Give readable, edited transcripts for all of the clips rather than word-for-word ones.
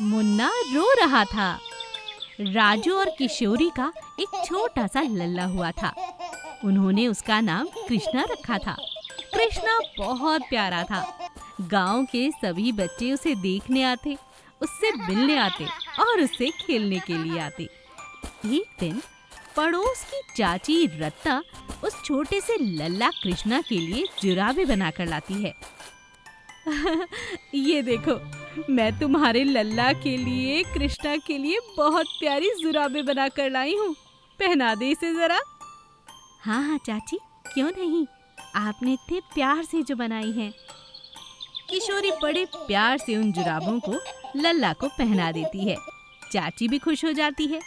मुन्ना रो रहा था। राजू और किशोरी का एक छोटा सा लल्ला हुआ था। उन्होंने उसका नाम कृष्णा रखा था। कृष्णा बहुत प्यारा था। गांव के सभी बच्चे उसे देखने आते, उससे मिलने आते और उससे खेलने के लिए आते। एक दिन पड़ोस की चाची रत्ता उस छोटे से लल्ला कृष्णा के लिए जुराबे बनाकर लाती है। ये देखो, मैं तुम्हारे लल्ला के लिए, कृष्णा के लिए बहुत प्यारी जुराबे बनाकर लाई हूँ, पहना दे इसे जरा। हाँ हाँ चाची, क्यों नहीं, आपने इतने प्यार से जो बनाई है। किशोरी बड़े प्यार से उन जुराबों को लल्ला को पहना देती है। चाची भी खुश हो जाती है।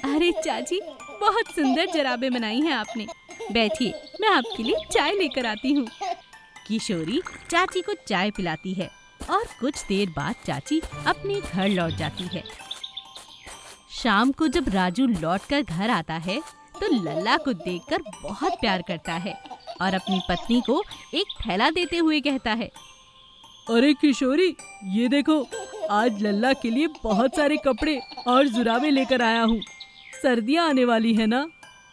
अरे चाची, बहुत सुंदर जुराबे बनाई हैं आपने। बैठिए, मैं आपके लिए चाय लेकर आती हूँ। किशोरी चाची को चाय पिलाती है और कुछ देर बाद चाची अपने घर लौट जाती है। शाम को जब राजू लौटकर घर आता है तो लल्ला को देखकर बहुत प्यार करता है और अपनी पत्नी को एक थैला देते हुए कहता है, अरे किशोरी, ये देखो, आज लल्ला के लिए बहुत सारे कपड़े और जुराबे लेकर आया हूँ। सर्दियाँ आने वाली है ना।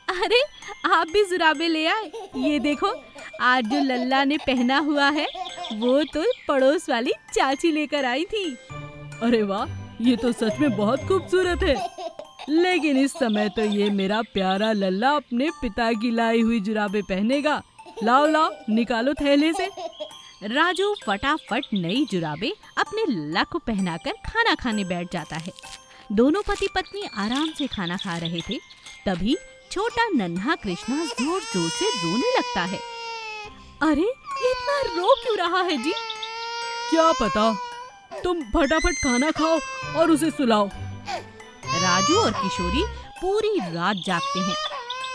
अरे आप भी जुराबे ले आए। ये देखो, आज जो लल्ला ने पहना हुआ है वो तो पड़ोस वाली चाची लेकर आई थी। अरे वाह, ये तो सच में बहुत खूबसूरत है। लेकिन इस समय तो ये मेरा प्यारा लल्ला अपने पिता की लाई हुई जुराबे पहनेगा। लाओ लाओ, निकालो थैले से। राजू फटाफट नई जुराबे अपने लल्ला को पहनाकर खाना खाने बैठ जाता है। दोनों पति पत्नी आराम से खाना खा रहे थे, तभी छोटा नन्हा कृष्णा जोर जोर से रोने लगता है। अरे ये इतना रो क्यों रहा है जी? क्या पता, तुम फटाफट खाना खाओ और उसे सुलाओ। राजू और किशोरी पूरी रात जागते हैं,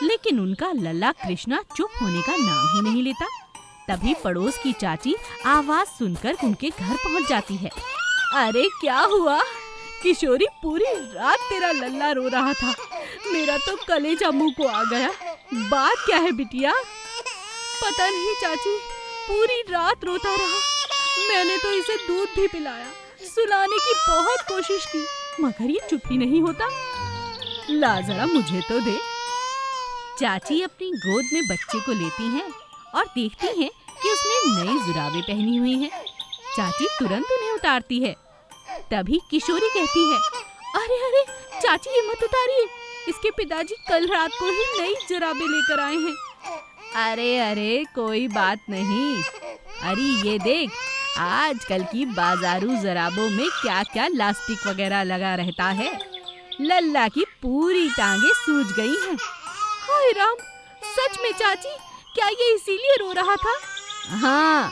लेकिन उनका लल्ला कृष्णा चुप होने का नाम ही नहीं लेता। तभी पड़ोस की चाची आवाज सुनकर उनके घर पहुंच जाती है। अरे क्या हुआ किशोरी, पूरी रात तेरा लल्ला रो रहा था, मेरा तो कलेजा मुंह को आ गया। बात क्या है बिटिया? पता नहीं चाची, पूरी रात रोता रहा। मैंने तो इसे दूध भी पिलाया, सुलाने की बहुत कोशिश की, मगर ये चुप ही नहीं होता। ला जरा मुझे तो दे। चाची अपनी गोद में बच्चे को लेती हैं और देखती हैं कि उसने नई जुराबे पहनी हुई हैं। चाची तुरंत उन्हें उतारती है। तभी किशोरी कहती है, अरे अरे चाची, ये मत उतारिए, इसके पिताजी कल रात को ही नई जुराबे लेकर आए हैं। अरे अरे कोई बात नहीं। अरे ये देख, आजकल की बाजारू जुराबों में क्या क्या लास्टिक वगैरह लगा रहता है। लल्ला की पूरी टांगे सूज गई हैं। हाय राम, सच में चाची, क्या ये इसीलिए रो रहा था? हाँ,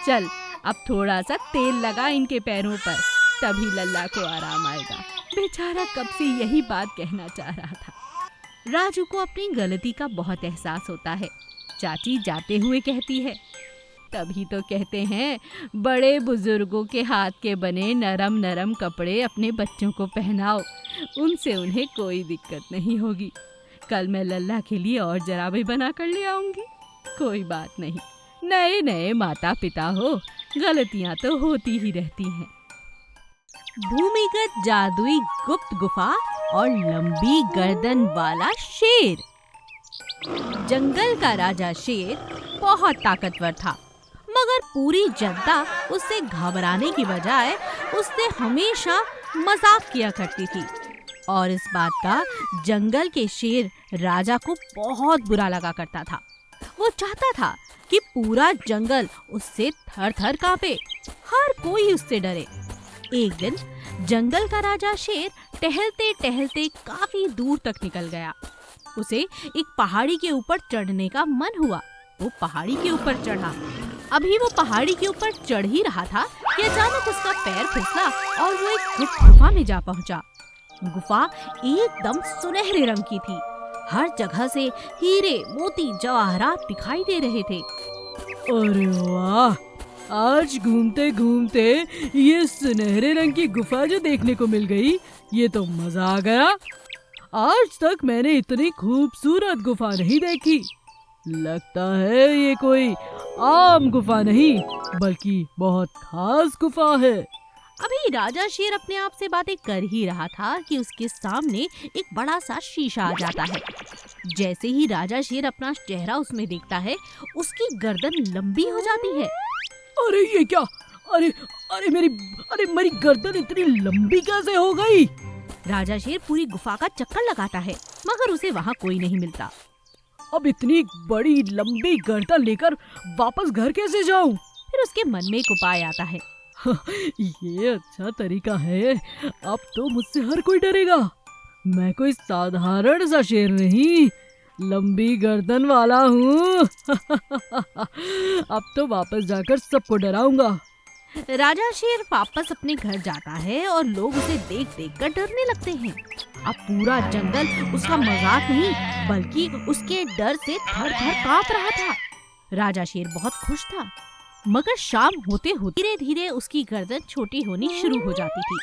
चल अब थोड़ा सा तेल लगा इनके पैरों पर, तभी लल्ला को आराम आएगा। बेचारा कब से यही बात कहना चाह रहा था। राजू को अपनी गलती का बहुत एहसास होता है। चाची जाते हुए कहती है, तभी तो कहते हैं बड़े बुजुर्गों के हाथ के बने नरम नरम कपड़े अपने बच्चों को पहनाओ, उनसे उन्हें कोई दिक्कत नहीं होगी। कल मैं लल्ला के लिए और जुराबे बना कर ले आऊंगी। कोई बात नहीं, नए नए माता पिता हो, गलतियां तो होती ही रहती हैं। भूमिगत जादुई गुप्त गुफा और लंबी गर्दन वाला शेर। जंगल का राजा शेर बहुत ताकतवर था, मगर पूरी जनता उससे घबराने की बजाय उससे हमेशा मजाक किया करती थी। और इस बात का जंगल के शेर राजा को बहुत बुरा लगा करता था। वो चाहता था कि पूरा जंगल उससे थर थर कांपे, हर कोई उससे डरे। एक दिन जंगल का राजा शेर टहलते टहलते काफी दूर तक निकल गया। उसे एक पहाड़ी के ऊपर चढ़ने का मन हुआ। वो पहाड़ी के ऊपर चढ़ा। अभी वो पहाड़ी के ऊपर चढ़ ही रहा था कि अचानक उसका पैर फिसला और वो एक गुफा में जा पहुंचा। गुफा एकदम सुनहरे रंग की थी। हर जगह से हीरे, मोती, जवाहरात दिखाई दे रहे थे। अरे वाह, आज घूमते घूमते ये सुनहरे रंग की गुफा जो देखने को मिल गई, ये तो मजा आ गया। आज तक मैंने इतनी खूबसूरत गुफा नहीं देखी। लगता है ये कोई आम गुफा नहीं, बल्कि बहुत खास गुफा है। अभी तभी राजा शेर अपने आप से बातें कर ही रहा था कि उसके सामने एक बड़ा सा शीशा आ जाता है। जैसे ही राजा शेर अपना चेहरा उसमें देखता है, उसकी गर्दन लंबी हो जाती है। अरे ये क्या? अरे अरे मेरी गर्दन इतनी लंबी कैसे हो गई? राजा शेर पूरी गुफा का चक्कर लगाता है, मगर उसे वहाँ कोई नहीं मिलता। अब इतनी बड़ी लंबी गर्दन लेकर वापस घर कैसे जाऊं? फिर उसके मन में एक उपाय आता है। ये अच्छा तरीका है, अब तो मुझसे हर कोई डरेगा। मैं कोई साधारण सा शेर नहीं, लंबी गर्दन वाला हूँ। अब तो वापस जाकर सबको डराऊंगा। राजा शेर वापस अपने घर जाता है और लोग उसे देख देख कर डरने लगते हैं। अब पूरा जंगल उसका मजाक नहीं बल्कि उसके डर से थर थर कांप रहा था। राजा शेर बहुत खुश था, मगर शाम होते होते धीरे धीरे उसकी गर्दन छोटी होनी शुरू हो जाती थी।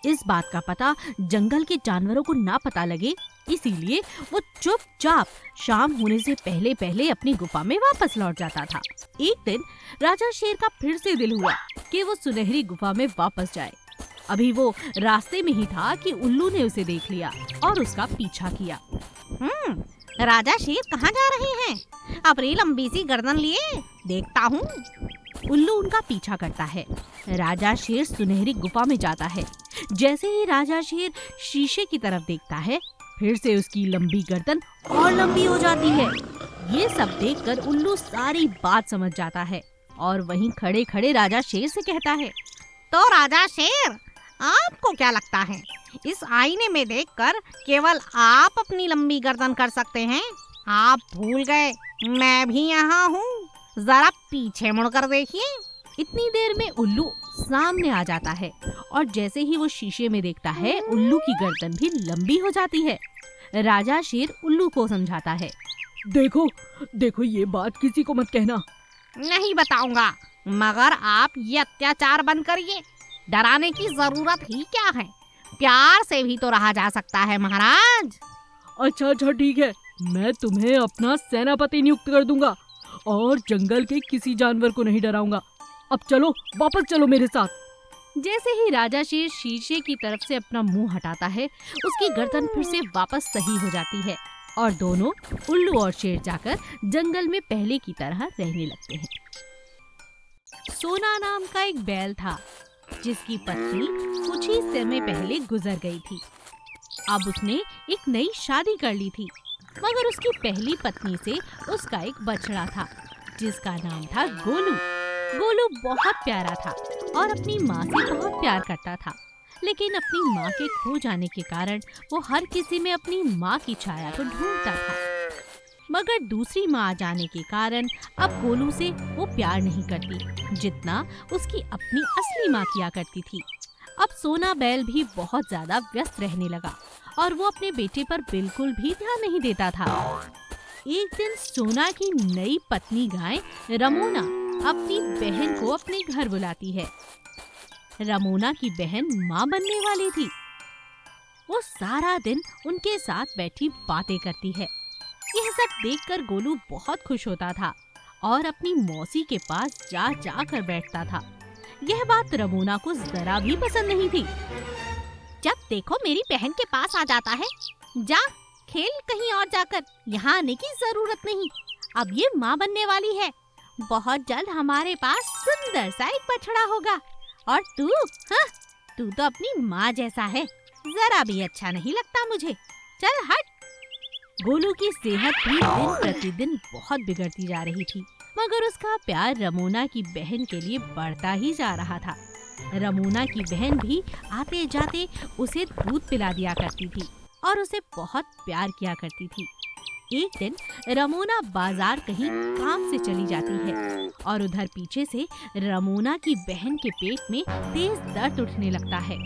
इस बात का पता जंगल के जानवरों को ना पता लगे, इसीलिए वो चुपचाप शाम होने से पहले पहले अपनी गुफा में वापस लौट जाता था। एक दिन राजा शेर का फिर से दिल हुआ कि वो सुनहरी गुफा में वापस जाए। अभी वो रास्ते में ही था कि उल्लू ने उसे देख लिया और उसका पीछा किया। राजा शेर कहाँ जा रहे हैं? अपनी लंबी सी गर्दन लिए देखता हूँ। उल्लू उनका पीछा करता है। राजा शेर सुनहरी गुफा में जाता है। जैसे ही राजा शेर शीशे की तरफ देखता है, फिर से उसकी लंबी गर्दन और लंबी हो जाती है। ये सब देखकर उल्लू सारी बात समझ जाता है और वहीं खड़े खड़े राजा शेर से कहता है, तो राजा शेर, आपको क्या लगता है इस आईने में देखकर केवल आप अपनी लंबी गर्दन कर सकते हैं? आप भूल गए मैं भी यहाँ हूँ, जरा पीछे मुड़कर देखिए। इतनी देर में उल्लू सामने आ जाता है और जैसे ही वो शीशे में देखता है, उल्लू की गर्दन भी लंबी हो जाती है। राजा शेर उल्लू को समझाता है, देखो देखो, ये बात किसी को मत कहना। नहीं बताऊंगा, मगर आप ये अत्याचार बंद करिए। डराने की जरूरत ही क्या है, प्यार से भी तो रहा जा सकता है महाराज। अच्छा ठीक है, मैं तुम्हें अपना सेनापति नियुक्त कर दूंगा और जंगल के किसी जानवर को नहीं डराऊंगा। अब चलो, वापस चलो मेरे साथ। जैसे ही राजा शेर शीशे की तरफ से अपना मुंह हटाता है, उसकी गर्दन फिर से वापस सही हो जाती है और दोनों उल्लू और शेर जाकर जंगल में पहले की तरह रहने लगते हैं। सोना नाम का एक बैल था, जिसकी पत्नी कुछ ही समय पहले गुजर गई थी। अब उसने एक नई शादी कर ली थी, मगर उसकी पहली पत्नी से उसका एक बछड़ा था, जिसका नाम था गोलू। गोलू बहुत प्यारा था और अपनी माँ से बहुत प्यार करता था, लेकिन अपनी माँ के खो जाने के कारण वो हर किसी में अपनी माँ की छाया को ढूंढता था। मगर दूसरी माँ आ जाने के कारण अब गोलू से वो प्यार नहीं करती जितना उसकी अपनी असली माँ किया करती थी। अब सोना बैल भी बहुत ज्यादा व्यस्त रहने लगा और वो अपने बेटे पर बिल्कुल भी ध्यान नहीं देता था। एक दिन सोना की नई पत्नी गाय रमोना अपनी बहन को अपने घर बुलाती है। रमोना की बहन माँ बनने वाली थी। वो सारा दिन उनके साथ बैठी बातें करती है। यह सब देखकर गोलू बहुत खुश होता था और अपनी मौसी के पास जा जा कर बैठता था। यह बात रमोना को जरा भी पसंद नहीं थी। जब देखो मेरी बहन के पास आ जाता है, जा खेल कहीं और जाकर, यहाँ आने की जरूरत नहीं। अब ये माँ बनने वाली है, बहुत जल्द हमारे पास सुंदर सा एक बछड़ा होगा और तू तू तो अपनी माँ जैसा है, जरा भी अच्छा नहीं लगता मुझे, चल हट। गोलू की सेहत भी दिन प्रतिदिन बहुत बिगड़ती जा रही थी, मगर उसका प्यार रमोना की बहन के लिए बढ़ता ही जा रहा था। रमोना की बहन भी आते जाते उसे दूध पिला दिया करती थी और उसे बहुत प्यार किया करती थी। एक दिन रमोना बाजार कहीं काम से चली जाती है और उधर पीछे से रमोना की बहन के पेट में तेज दर्द उठने लगता है।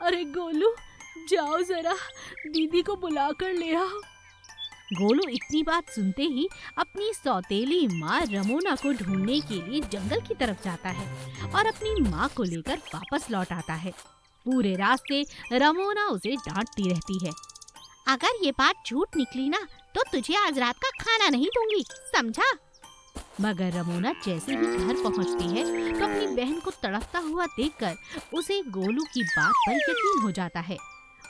अरे गोलू, जाओ जरा दीदी को बुला कर ले आओ। गोलू इतनी बात सुनते ही अपनी सौतेली माँ रमोना को ढूंढने के लिए जंगल की तरफ जाता है और अपनी माँ को लेकर वापस लौट आता है। पूरे रास्ते रमोना उसे डांटती रहती है। अगर ये बात झूठ निकली ना तो तुझे आज रात का खाना नहीं दूंगी, समझा? मगर रमोना जैसे ही घर पहुंचती है तो अपनी बहन को तड़पता हुआ देखकर उसे गोलू की बात पर यकीन हो जाता है।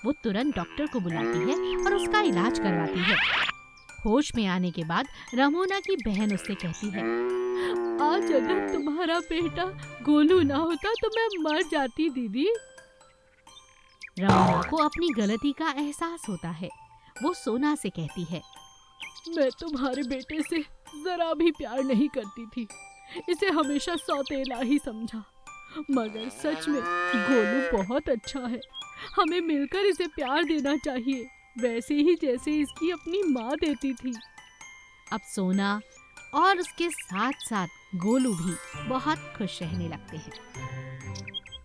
वो तुरंत डॉक्टर को बुलाती है और उसका इलाज करवाती है। होश में आने के बाद रमोना की बहन उससे कहती है, आज अगर तुम्हारा बेटा गोलू ना होता तो मैं मर जाती दीदी। रमोना को अपनी गलती का एहसास होता है। वो सोना से कहती है, मैं तुम्हारे बेटे से जरा भी प्यार नहीं करती थी, इसे हमेशा सौतेला ही समझा, मगर सच में गोलू बहुत अच्छा है। हमें मिलकर इसे प्यार देना चाहिए, वैसे ही जैसे इसकी अपनी माँ देती थी। अब सोना और उसके साथ साथ गोलू भी बहुत खुश रहने लगते हैं।